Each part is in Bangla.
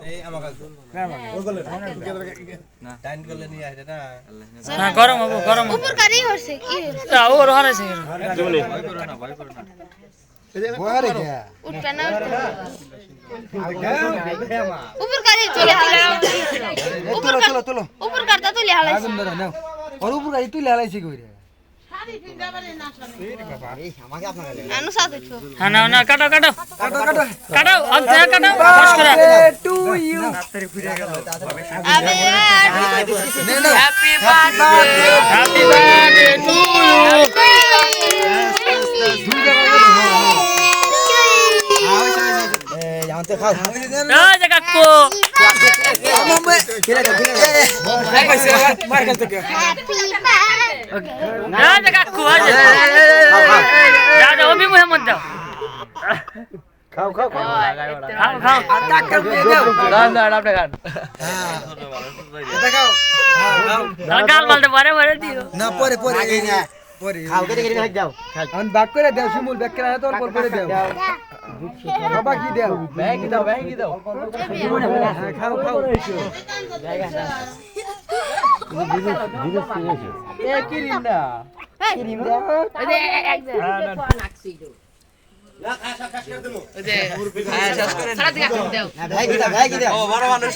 এই আমার কাছে ওই বলে না টাইম করলে নিয়ে আসে না হ্যাঁ গরম হবে গরম উপর কারি হচ্ছে কি ওর হারাইছে বলে ভয় করো না ভয় করো না বয়ারে কে উঠবে না উপর কারি চলে তোলো তোলো তোলো উপর কাটটা তুলে হালাইছে আগুন ধরে নাও ওর উপর গাড়ি তুই লালাইছি কই রে আনু সাথে উঠো হ্যাঁ না না কাটো কাটো কাটো কাটো কাটো আনতে কাটো ফস করে টু ইউ তাড়াতাড়ি ফিরে গেল আবে হ্যাপি বার্থডে টু ইউ জানতে খাও এই যে কাকু খেলে দাও মার কাছ থেকে এই যে কাকু আজ যা যা ওবি মোহাম্মদ দাও খাও খাও খাও খাও খাও টাকা দিয়ে দাও দান দান আপনি খান এটা খাও খাও গাল মালতে পারে পারে দিও না পরে পরে এই না পরে খাও কেটে কেটে ভাগ দাও আমি ভাগ করে দাও শিমুল ব্যাগ করে তোর পর করে দাও বাবা কি দাও ব্যাগ দাও ব্যাগ দাও হ্যাঁ খাও খাও এ কি রিন্দা ক্রিম দাও ভাই কি দাও ও বড় মানুষ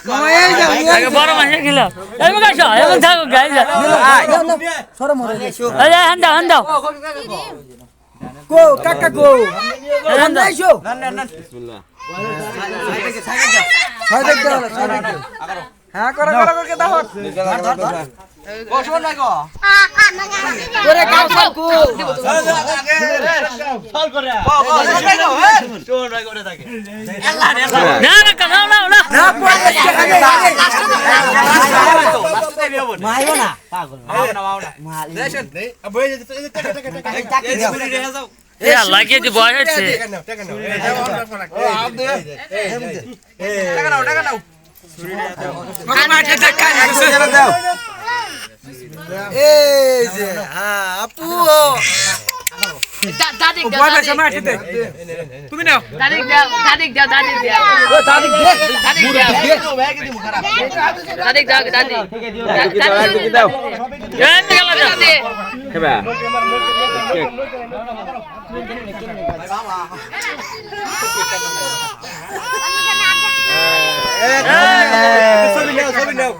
আগে বড় মাছ খেলা এই মগা শো এই থাকো গাইজ সরো মরে এই হান্দা হান্দা কো কাকা কো হান্দা আইছো বিসমিল্লাহ ছয় দেখ দাও ছয় দেখ দাও হ্যাঁ করো করো করে দাও ও শোন না গো করে কাও সব কো সল করে ও শোন না গো শোন না করে থাকে না না কানা না না না পড়ে আগে লাস্টে দেব না মাইবো না পাগল মাও না দেখেন বই যেতে এই ছুরি রেখে যাও এ লাগিয়ে দি বয় হচ্ছে টাকা নাও টাকা নাও মাঠে টাকা দাও এই যে হ্যাঁ আপু দাদিক দাও তুমি নাও দাদিক দাও দাদিক দাও দাদিক দাও ও দাদিক দে দাদিক দাও ব্যাগ দিমু খারাপ দাদিক দাও দাদিক দাও এই গেল দাদি হেবা ছবি নাও ছবি নাও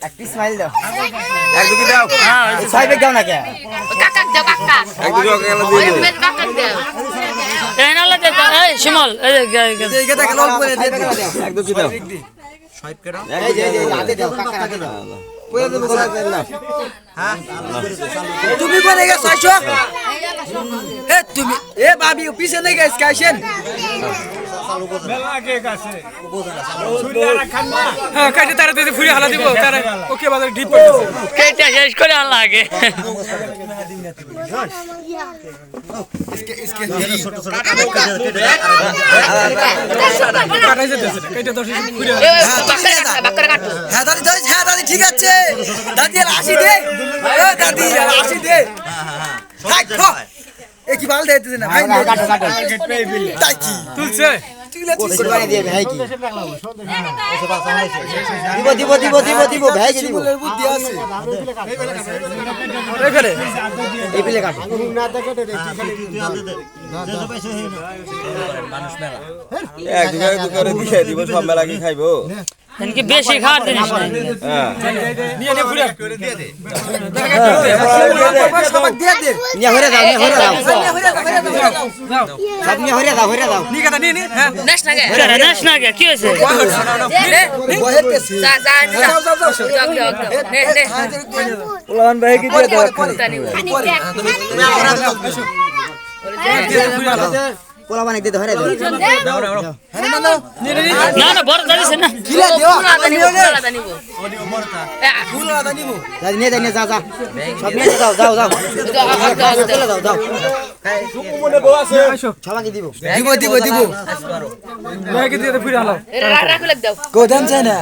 এক স্মাইল দাও এক দুকি দাও হ্যাঁ ছয় বেগ দাও না কে কাকা দাও কাকা এক দুকি ওকে গেল দিয়ে ওই কাকা দাও এই নালা দে এই শিমল এই এইটা টাকা লল করে দে এক দুকি দাও এই যে হাতে দাও কাকা হাতে দাও কই দেব না হ্যাঁ তুমি কোনে গেছ আইছো এ তুমি এ ভাবি পিছে নেই গেছ কাইছেন হ্যাঁ কাটে তারা দিতে ফুরি হালা দিব তারা ওকে বাজার ডিপ করতেছে কেটে শেষ করে আর লাগে इसके কাটাই যেতেছে কেটে 10 ফুরি হ্যাঁ দাদি দাদি হ্যাঁ দাদি ঠিক আছে দাদি আর আসি দে এ দাদি আর আসি দে থাক এ কি বাল দিতেছ না ভাই কাটো কাটো তাই কি তুলছে তুইলা ঠিক করে দিয়ে ভাই কি দিব ভাই কি দিব বুদ্ধি আছে এই পেলে কাটো এক দুকি করে দিয়ে দিব সব মেলা কি খাইবো এনকে বেশি খাওয়ার জিনিস নাই হ্যাঁ নিয়ে নে ফুরি করে দিয়ে দে সবাক দিয়ে দে নিয়া হরে দাও সব নিয়া হরে দাও নি কথা নি হ্যাঁ নেশ না গে কি হইছে যা যা নে নে ওলান ভাই কি দিয়ে দাও পোলা বানাই দিতে হরে দাও না না বড় দাদিছে না কিলা দিও দাদি নে দাদি যা সব নিয়ে যাও যাও সবাইকে দিব রাখ রাখ দাও গোদাম চাই না